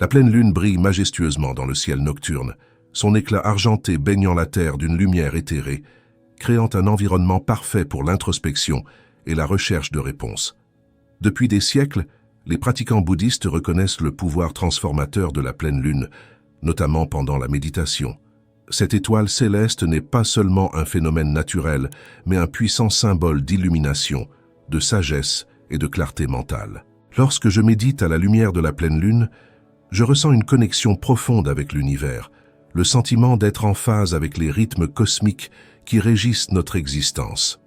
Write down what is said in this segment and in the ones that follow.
La pleine lune brille majestueusement dans le ciel nocturne, son éclat argenté baignant la terre d'une lumière éthérée, créant un environnement parfait pour l'introspection et la recherche de réponses. Depuis des siècles, les pratiquants bouddhistes reconnaissent le pouvoir transformateur de la pleine lune, notamment pendant la méditation. Cette étoile céleste n'est pas seulement un phénomène naturel, mais un puissant symbole d'illumination, de sagesse et de clarté mentale. Lorsque je médite à la lumière de la pleine lune, je ressens une connexion profonde avec l'univers, le sentiment d'être en phase avec les rythmes cosmiques qui régissent notre existence.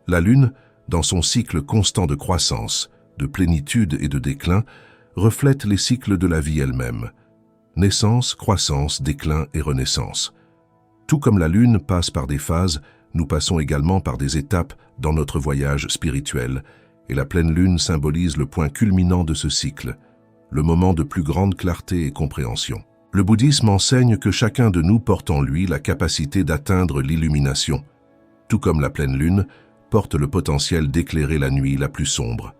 La lune, dans son cycle constant de croissance, de plénitude et de déclin, reflète les cycles de la vie elle-même. Naissance, croissance, déclin et renaissance. Tout comme la lune passe par des phases, nous passons également par des étapes dans notre voyage spirituel, et la pleine lune symbolise le point culminant de ce cycle, le moment de plus grande clarté et compréhension. Le bouddhisme enseigne que chacun de nous porte en lui la capacité d'atteindre l'illumination, tout comme la pleine lune porte le potentiel d'éclairer la nuit la plus sombre.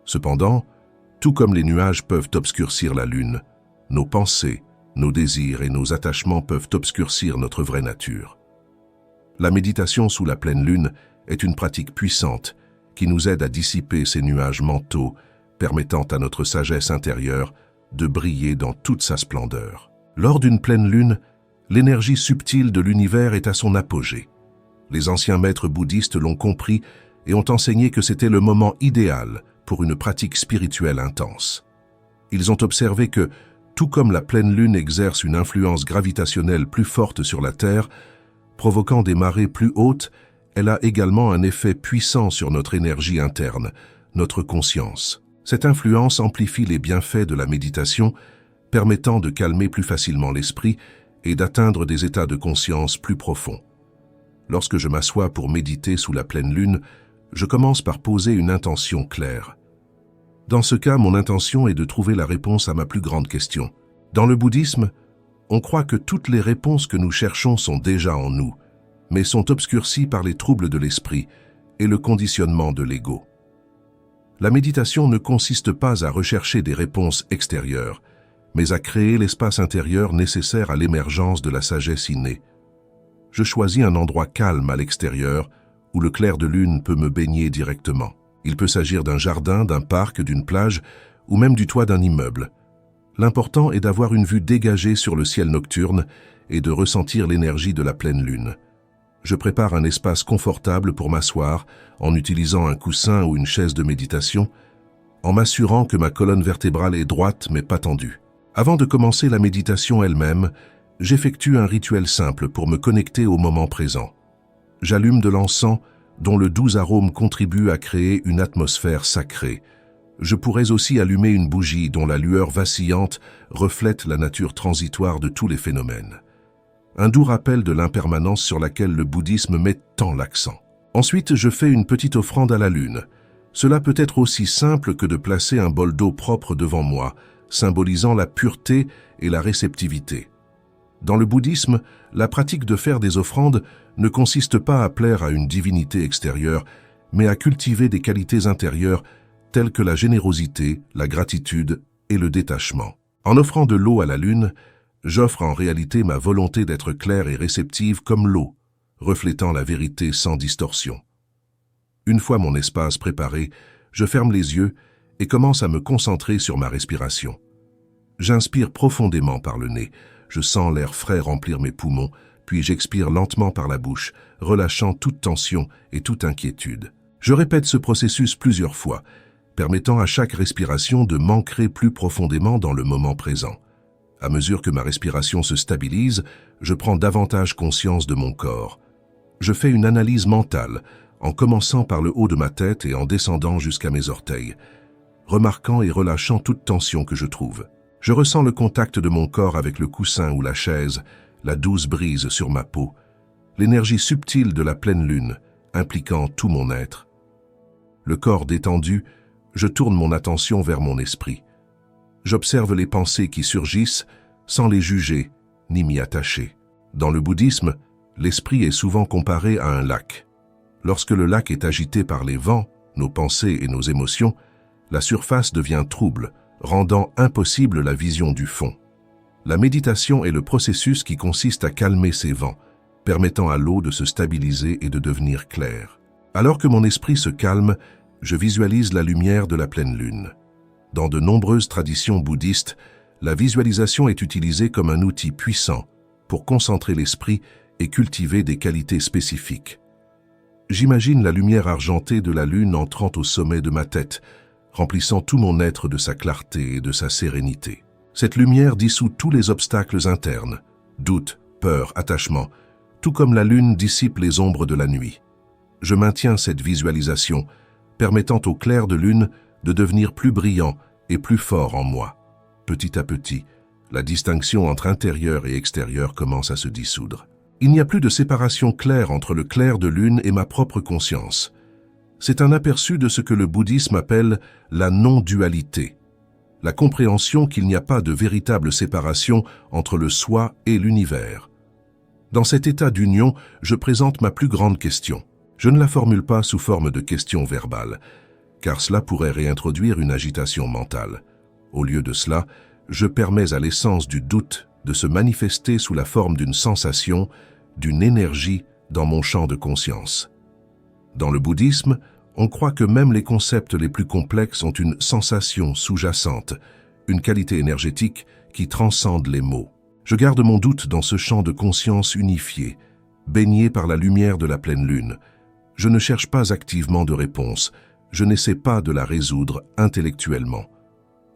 Cependant, tout comme les nuages peuvent obscurcir la lune, nos pensées, nos désirs et nos attachements peuvent obscurcir notre vraie nature. La méditation sous la pleine lune est une pratique puissante qui nous aide à dissiper ces nuages mentaux, permettant à notre sagesse intérieure de briller dans toute sa splendeur. Lors d'une pleine lune, l'énergie subtile de l'univers est à son apogée. Les anciens maîtres bouddhistes l'ont compris et ont enseigné que c'était le moment idéal pour une pratique spirituelle intense. Ils ont observé que, tout comme la pleine lune exerce une influence gravitationnelle plus forte sur la Terre, provoquant des marées plus hautes, elle a également un effet puissant sur notre énergie interne, notre conscience. Cette influence amplifie les bienfaits de la méditation, permettant de calmer plus facilement l'esprit et d'atteindre des états de conscience plus profonds. Lorsque je m'assois pour méditer sous la pleine lune, je commence par poser une intention claire. Dans ce cas, mon intention est de trouver la réponse à ma plus grande question. Dans le bouddhisme, on croit que toutes les réponses que nous cherchons sont déjà en nous, mais sont obscurcies par les troubles de l'esprit et le conditionnement de l'ego. La méditation ne consiste pas à rechercher des réponses extérieures, mais à créer l'espace intérieur nécessaire à l'émergence de la sagesse innée. Je choisis un endroit calme à l'extérieur où le clair de lune peut me baigner directement. Il peut s'agir d'un jardin, d'un parc, d'une plage ou même du toit d'un immeuble. L'important est d'avoir une vue dégagée sur le ciel nocturne et de ressentir l'énergie de la pleine lune. Je prépare un espace confortable pour m'asseoir en utilisant un coussin ou une chaise de méditation, en m'assurant que ma colonne vertébrale est droite mais pas tendue. Avant de commencer la méditation elle-même, j'effectue un rituel simple pour me connecter au moment présent. J'allume de l'encens dont le doux arôme contribue à créer une atmosphère sacrée. Je pourrais aussi allumer une bougie dont la lueur vacillante reflète la nature transitoire de tous les phénomènes. Un doux rappel de l'impermanence sur laquelle le bouddhisme met tant l'accent. Ensuite, je fais une petite offrande à la lune. Cela peut être aussi simple que de placer un bol d'eau propre devant moi, symbolisant la pureté et la réceptivité. Dans le bouddhisme, la pratique de faire des offrandes ne consiste pas à plaire à une divinité extérieure, mais à cultiver des qualités intérieures telles que la générosité, la gratitude et le détachement. En offrant de l'eau à la lune, j'offre en réalité ma volonté d'être claire et réceptive comme l'eau, reflétant la vérité sans distorsion. Une fois mon espace préparé, je ferme les yeux et commence à me concentrer sur ma respiration. J'inspire profondément par le nez, je sens l'air frais remplir mes poumons, puis j'expire lentement par la bouche, relâchant toute tension et toute inquiétude. Je répète ce processus plusieurs fois, permettant à chaque respiration de m'ancrer plus profondément dans le moment présent. À mesure que ma respiration se stabilise, je prends davantage conscience de mon corps. Je fais une analyse mentale, en commençant par le haut de ma tête et en descendant jusqu'à mes orteils, remarquant et relâchant toute tension que je trouve. Je ressens le contact de mon corps avec le coussin ou la chaise, la douce brise sur ma peau, l'énergie subtile de la pleine lune, impliquant tout mon être. Le corps détendu, je tourne mon attention vers mon esprit. J'observe les pensées qui surgissent sans les juger ni m'y attacher. Dans le bouddhisme, l'esprit est souvent comparé à un lac. Lorsque le lac est agité par les vents, nos pensées et nos émotions, la surface devient trouble, rendant impossible la vision du fond. La méditation est le processus qui consiste à calmer ces vents, permettant à l'eau de se stabiliser et de devenir claire. Alors que mon esprit se calme, je visualise la lumière de la pleine lune. Dans de nombreuses traditions bouddhistes, la visualisation est utilisée comme un outil puissant pour concentrer l'esprit et cultiver des qualités spécifiques. J'imagine la lumière argentée de la lune entrant au sommet de ma tête, remplissant tout mon être de sa clarté et de sa sérénité. Cette lumière dissout tous les obstacles internes, doutes, peurs, attachements, tout comme la lune dissipe les ombres de la nuit. Je maintiens cette visualisation, permettant au clair de lune de devenir plus brillant et plus fort en moi. Petit à petit, la distinction entre intérieur et extérieur commence à se dissoudre. Il n'y a plus de séparation claire entre le clair de lune et ma propre conscience. C'est un aperçu de ce que le bouddhisme appelle la non-dualité, la compréhension qu'il n'y a pas de véritable séparation entre le soi et l'univers. Dans cet état d'union, je présente ma plus grande question. Je ne la formule pas sous forme de question verbale, car cela pourrait réintroduire une agitation mentale. Au lieu de cela, je permets à l'essence du doute de se manifester sous la forme d'une sensation, d'une énergie dans mon champ de conscience. Dans le bouddhisme, on croit que même les concepts les plus complexes ont une sensation sous-jacente, une qualité énergétique qui transcende les mots. Je garde mon doute dans ce champ de conscience unifié, baigné par la lumière de la pleine lune. Je ne cherche pas activement de réponse, je n'essaie pas de la résoudre intellectuellement.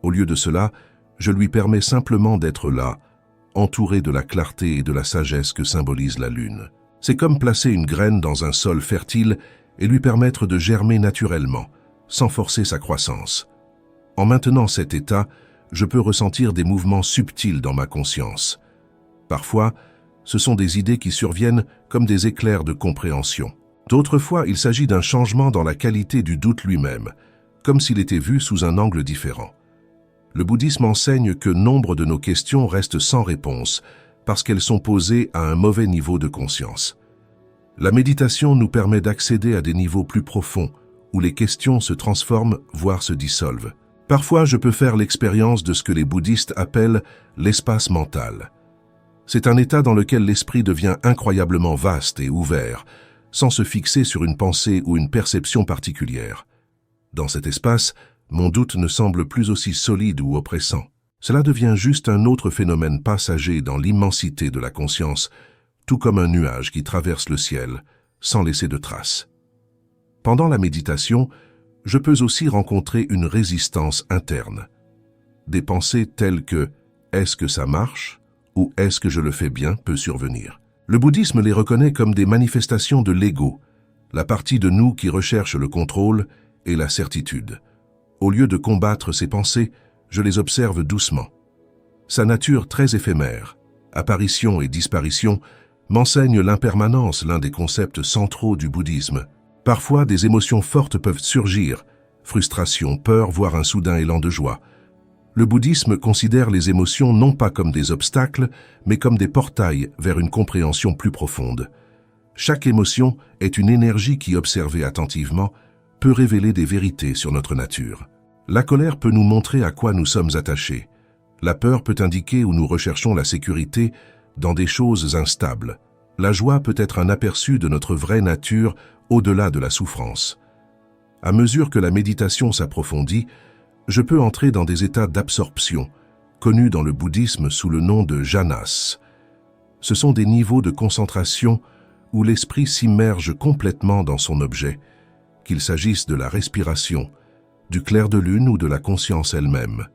Au lieu de cela, je lui permets simplement d'être là, entouré de la clarté et de la sagesse que symbolise la lune. C'est comme placer une graine dans un sol fertile et lui permettre de germer naturellement, sans forcer sa croissance. En maintenant cet état, je peux ressentir des mouvements subtils dans ma conscience. Parfois, ce sont des idées qui surviennent comme des éclairs de compréhension. D'autres fois, il s'agit d'un changement dans la qualité du doute lui-même, comme s'il était vu sous un angle différent. Le bouddhisme enseigne que nombre de nos questions restent sans réponse parce qu'elles sont posées à un mauvais niveau de conscience. La méditation nous permet d'accéder à des niveaux plus profonds où les questions se transforment, voire se dissolvent. Parfois, je peux faire l'expérience de ce que les bouddhistes appellent l'espace mental. C'est un état dans lequel l'esprit devient incroyablement vaste et ouvert, sans se fixer sur une pensée ou une perception particulière. Dans cet espace, mon doute ne semble plus aussi solide ou oppressant. Cela devient juste un autre phénomène passager dans l'immensité de la conscience, tout comme un nuage qui traverse le ciel, sans laisser de traces. Pendant la méditation, je peux aussi rencontrer une résistance interne. Des pensées telles que « est-ce que ça marche ?» ou « est-ce que je le fais bien ?» peut survenir. Le bouddhisme les reconnaît comme des manifestations de l'ego, la partie de nous qui recherche le contrôle et la certitude. Au lieu de combattre ces pensées, je les observe doucement. Sa nature très éphémère, apparition et disparition, m'enseigne l'impermanence, l'un des concepts centraux du bouddhisme. Parfois, des émotions fortes peuvent surgir, frustration, peur, voire un soudain élan de joie. Le bouddhisme considère les émotions non pas comme des obstacles, mais comme des portails vers une compréhension plus profonde. Chaque émotion est une énergie qui, observée attentivement, peut révéler des vérités sur notre nature. La colère peut nous montrer à quoi nous sommes attachés. La peur peut indiquer où nous recherchons la sécurité dans des choses instables. La joie peut être un aperçu de notre vraie nature au-delà de la souffrance. À mesure que la méditation s'approfondit, je peux entrer dans des états d'absorption, connus dans le bouddhisme sous le nom de jhanas. Ce sont des niveaux de concentration où l'esprit s'immerge complètement dans son objet, qu'il s'agisse de la respiration, du clair de lune ou de la conscience elle-même.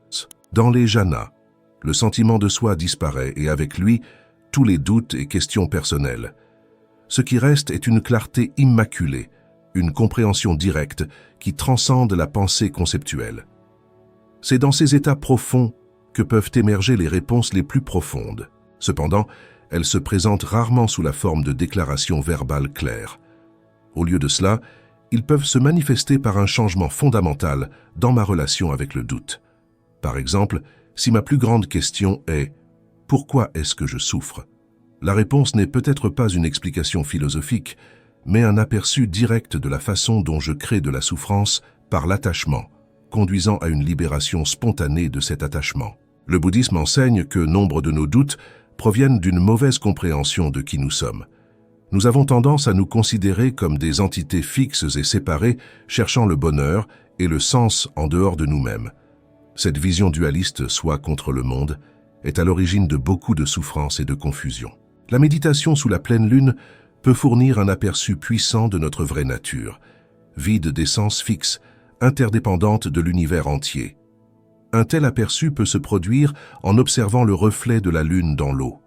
Dans les jhanas, le sentiment de soi disparaît et avec lui, tous les doutes et questions personnelles. Ce qui reste est une clarté immaculée, une compréhension directe qui transcende la pensée conceptuelle. C'est dans ces états profonds que peuvent émerger les réponses les plus profondes. Cependant, elles se présentent rarement sous la forme de déclarations verbales claires. Au lieu de cela, ils peuvent se manifester par un changement fondamental dans ma relation avec le doute. Par exemple, si ma plus grande question est « Pourquoi est-ce que je souffre ?» La réponse n'est peut-être pas une explication philosophique, mais un aperçu direct de la façon dont je crée de la souffrance par l'attachement, conduisant à une libération spontanée de cet attachement. Le bouddhisme enseigne que nombre de nos doutes proviennent d'une mauvaise compréhension de qui nous sommes. Nous avons tendance à nous considérer comme des entités fixes et séparées, cherchant le bonheur et le sens en dehors de nous-mêmes. Cette vision dualiste, soi contre le monde, est à l'origine de beaucoup de souffrances et de confusion. La méditation sous la pleine lune peut fournir un aperçu puissant de notre vraie nature, vide d'essence fixe, interdépendante de l'univers entier. Un tel aperçu peut se produire en observant le reflet de la lune dans l'eau.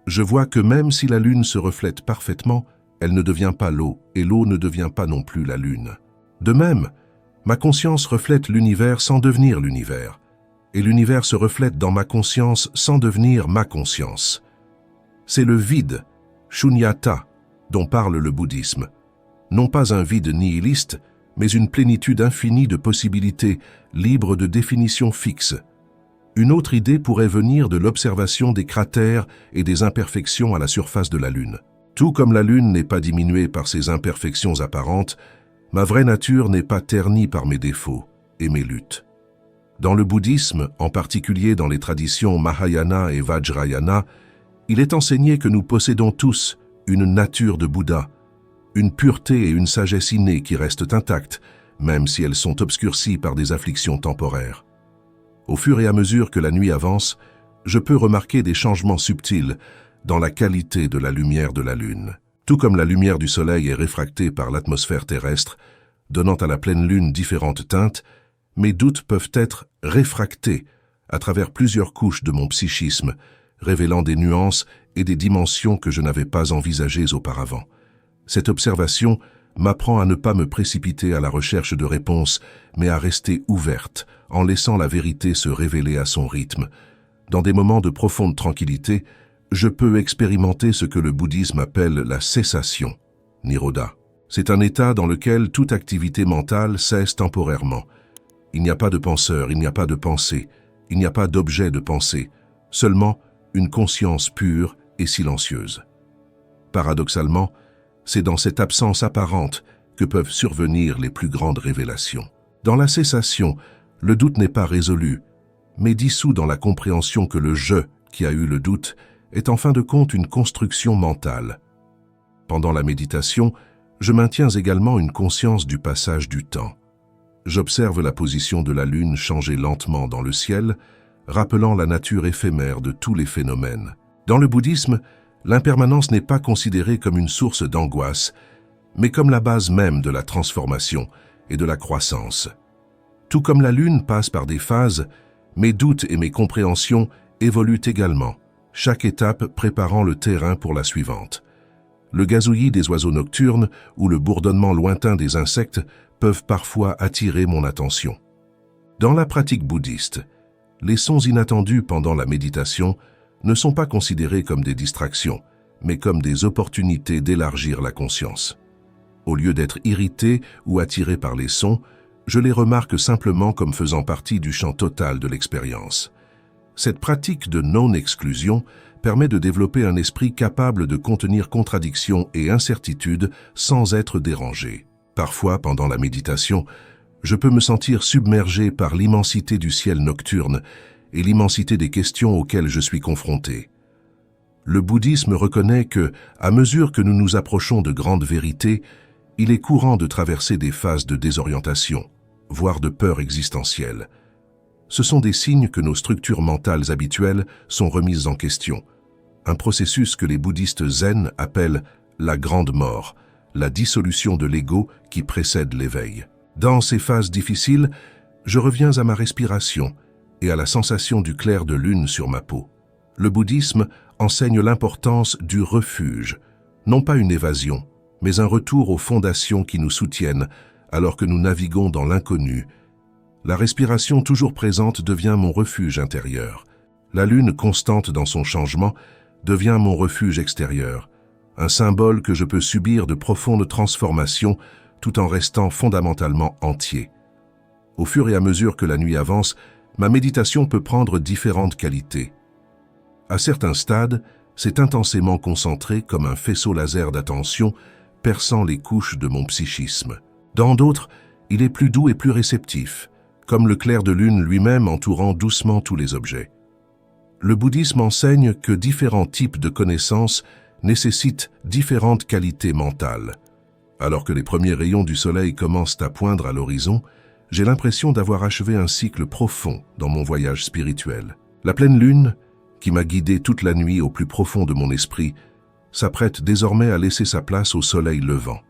Je vois que même si la lune se reflète parfaitement, elle ne devient pas l'eau, et l'eau ne devient pas non plus la lune. De même, ma conscience reflète l'univers sans devenir l'univers, et l'univers se reflète dans ma conscience sans devenir ma conscience. C'est le vide, shunyata, dont parle le bouddhisme. Non pas un vide nihiliste, mais une plénitude infinie de possibilités, libre de définitions fixes. Une autre idée pourrait venir de l'observation des cratères et des imperfections à la surface de la Lune. Tout comme la Lune n'est pas diminuée par ses imperfections apparentes, ma vraie nature n'est pas ternie par mes défauts et mes luttes. Dans le bouddhisme, en particulier dans les traditions Mahayana et Vajrayana, il est enseigné que nous possédons tous une nature de Bouddha, une pureté et une sagesse innée qui restent intactes, même si elles sont obscurcies par des afflictions temporaires. Au fur et à mesure que la nuit avance, je peux remarquer des changements subtils dans la qualité de la lumière de la Lune. Tout comme la lumière du Soleil est réfractée par l'atmosphère terrestre, donnant à la pleine Lune différentes teintes, mes doutes peuvent être réfractés à travers plusieurs couches de mon psychisme, révélant des nuances et des dimensions que je n'avais pas envisagées auparavant. Cette observation m'apprend à ne pas me précipiter à la recherche de réponses, mais à rester ouverte, en laissant la vérité se révéler à son rythme. Dans des moments de profonde tranquillité, je peux expérimenter ce que le bouddhisme appelle la cessation, Nirodha. C'est un état dans lequel toute activité mentale cesse temporairement. Il n'y a pas de penseur, il n'y a pas de pensée, il n'y a pas d'objet de pensée, seulement une conscience pure et silencieuse. Paradoxalement, c'est dans cette absence apparente que peuvent survenir les plus grandes révélations. Dans la cessation, le doute n'est pas résolu, mais dissous dans la compréhension que le « je » qui a eu le doute est en fin de compte une construction mentale. Pendant la méditation, je maintiens également une conscience du passage du temps. J'observe la position de la Lune changer lentement dans le ciel, rappelant la nature éphémère de tous les phénomènes. Dans le bouddhisme, l'impermanence n'est pas considérée comme une source d'angoisse, mais comme la base même de la transformation et de la croissance. Tout comme la Lune passe par des phases, mes doutes et mes compréhensions évoluent également, chaque étape préparant le terrain pour la suivante. Le gazouillis des oiseaux nocturnes ou le bourdonnement lointain des insectes peuvent parfois attirer mon attention. Dans la pratique bouddhiste, les sons inattendus pendant la méditation ne sont pas considérés comme des distractions, mais comme des opportunités d'élargir la conscience. Au lieu d'être irrité ou attiré par les sons, je les remarque simplement comme faisant partie du champ total de l'expérience. Cette pratique de non-exclusion permet de développer un esprit capable de contenir contradictions et incertitudes sans être dérangé. Parfois, pendant la méditation, je peux me sentir submergé par l'immensité du ciel nocturne et l'immensité des questions auxquelles je suis confronté. Le bouddhisme reconnaît que, à mesure que nous nous approchons de grandes vérités, il est courant de traverser des phases de désorientation, voire de peur existentielle. Ce sont des signes que nos structures mentales habituelles sont remises en question, un processus que les bouddhistes zen appellent la grande mort, la dissolution de l'ego qui précède l'éveil. Dans ces phases difficiles, je reviens à ma respiration et à la sensation du clair de lune sur ma peau. Le bouddhisme enseigne l'importance du refuge, non pas une évasion, mais un retour aux fondations qui nous soutiennent alors que nous naviguons dans l'inconnu. La respiration toujours présente devient mon refuge intérieur. La lune constante dans son changement devient mon refuge extérieur, un symbole que je peux subir de profondes transformations tout en restant fondamentalement entier. Au fur et à mesure que la nuit avance, ma méditation peut prendre différentes qualités. À certains stades, c'est intensément concentré comme un faisceau laser d'attention perçant les couches de mon psychisme. Dans d'autres, il est plus doux et plus réceptif, comme le clair de lune lui-même entourant doucement tous les objets. Le bouddhisme enseigne que différents types de connaissances nécessitent différentes qualités mentales. Alors que les premiers rayons du soleil commencent à poindre à l'horizon, j'ai l'impression d'avoir achevé un cycle profond dans mon voyage spirituel. La pleine lune, qui m'a guidé toute la nuit au plus profond de mon esprit, s'apprête désormais à laisser sa place au soleil levant.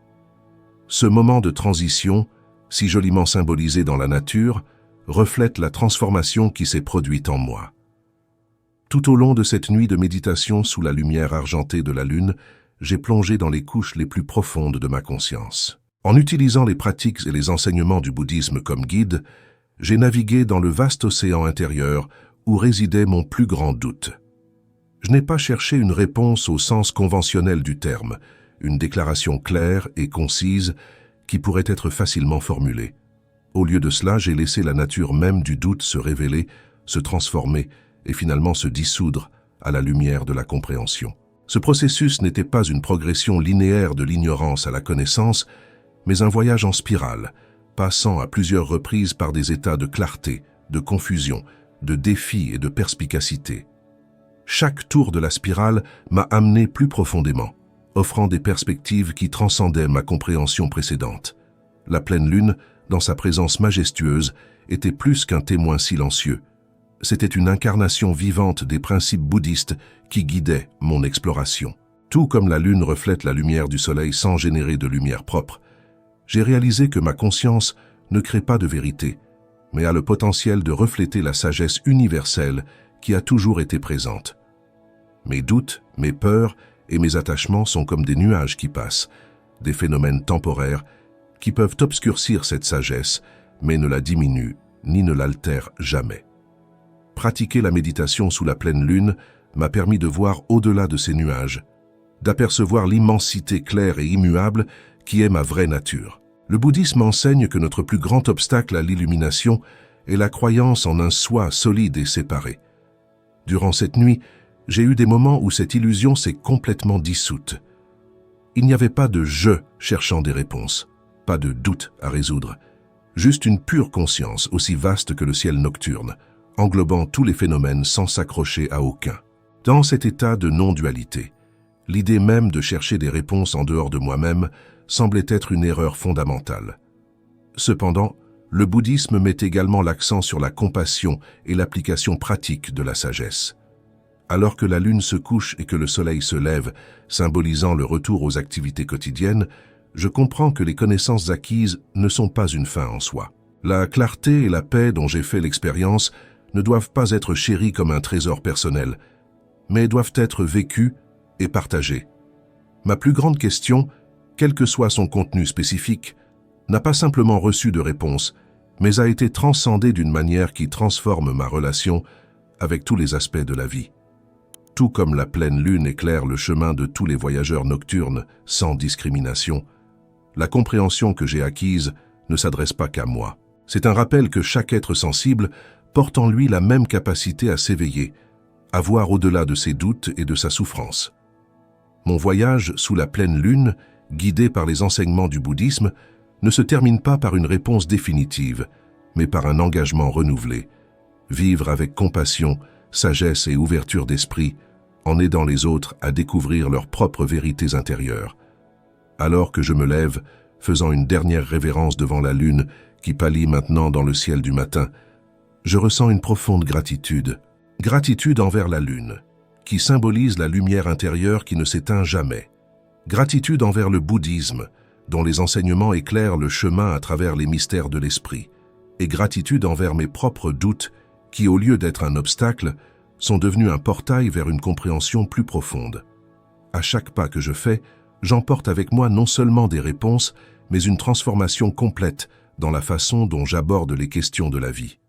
Ce moment de transition, si joliment symbolisé dans la nature, reflète la transformation qui s'est produite en moi. Tout au long de cette nuit de méditation sous la lumière argentée de la lune, j'ai plongé dans les couches les plus profondes de ma conscience. En utilisant les pratiques et les enseignements du bouddhisme comme guide, j'ai navigué dans le vaste océan intérieur où résidait mon plus grand doute. Je n'ai pas cherché une réponse au sens conventionnel du terme, une déclaration claire et concise qui pourrait être facilement formulée. Au lieu de cela, j'ai laissé la nature même du doute se révéler, se transformer et finalement se dissoudre à la lumière de la compréhension. Ce processus n'était pas une progression linéaire de l'ignorance à la connaissance, mais un voyage en spirale, passant à plusieurs reprises par des états de clarté, de confusion, de défi et de perspicacité. Chaque tour de la spirale m'a amené plus profondément, offrant des perspectives qui transcendaient ma compréhension précédente. La pleine lune, dans sa présence majestueuse, était plus qu'un témoin silencieux. C'était une incarnation vivante des principes bouddhistes qui guidaient mon exploration. Tout comme la lune reflète la lumière du soleil sans générer de lumière propre, j'ai réalisé que ma conscience ne crée pas de vérité, mais a le potentiel de refléter la sagesse universelle qui a toujours été présente. Mes doutes, mes peurs et mes attachements sont comme des nuages qui passent, des phénomènes temporaires qui peuvent obscurcir cette sagesse, mais ne la diminuent ni ne l'altèrent jamais. Pratiquer la méditation sous la pleine lune m'a permis de voir au-delà de ces nuages, d'apercevoir l'immensité claire et immuable qui est ma vraie nature. Le bouddhisme enseigne que notre plus grand obstacle à l'illumination est la croyance en un soi solide et séparé. Durant cette nuit, j'ai eu des moments où cette illusion s'est complètement dissoute. Il n'y avait pas de « je » cherchant des réponses, pas de doute à résoudre, juste une pure conscience aussi vaste que le ciel nocturne, englobant tous les phénomènes sans s'accrocher à aucun. Dans cet état de non-dualité, l'idée même de chercher des réponses en dehors de moi-même semblait être une erreur fondamentale. Cependant, le bouddhisme met également l'accent sur la compassion et l'application pratique de la sagesse. Alors que la lune se couche et que le soleil se lève, symbolisant le retour aux activités quotidiennes, je comprends que les connaissances acquises ne sont pas une fin en soi. La clarté et la paix dont j'ai fait l'expérience ne doivent pas être chéries comme un trésor personnel, mais doivent être vécues et partagées. Ma plus grande question, quel que soit son contenu spécifique, n'a pas simplement reçu de réponse, mais a été transcendée d'une manière qui transforme ma relation avec tous les aspects de la vie. Tout comme la pleine lune éclaire le chemin de tous les voyageurs nocturnes sans discrimination, la compréhension que j'ai acquise ne s'adresse pas qu'à moi. C'est un rappel que chaque être sensible porte en lui la même capacité à s'éveiller, à voir au-delà de ses doutes et de sa souffrance. Mon voyage sous la pleine lune, guidé par les enseignements du bouddhisme, ne se termine pas par une réponse définitive, mais par un engagement renouvelé. Vivre avec compassion, sagesse et ouverture d'esprit, en aidant les autres à découvrir leurs propres vérités intérieures. Alors que je me lève, faisant une dernière révérence devant la lune qui pâlit maintenant dans le ciel du matin, je ressens une profonde gratitude. Gratitude envers la lune, qui symbolise la lumière intérieure qui ne s'éteint jamais. Gratitude envers le bouddhisme, dont les enseignements éclairent le chemin à travers les mystères de l'esprit. Et gratitude envers mes propres doutes, qui, au lieu d'être un obstacle, sont devenus un portail vers une compréhension plus profonde. À chaque pas que je fais, j'emporte avec moi non seulement des réponses, mais une transformation complète dans la façon dont j'aborde les questions de la vie.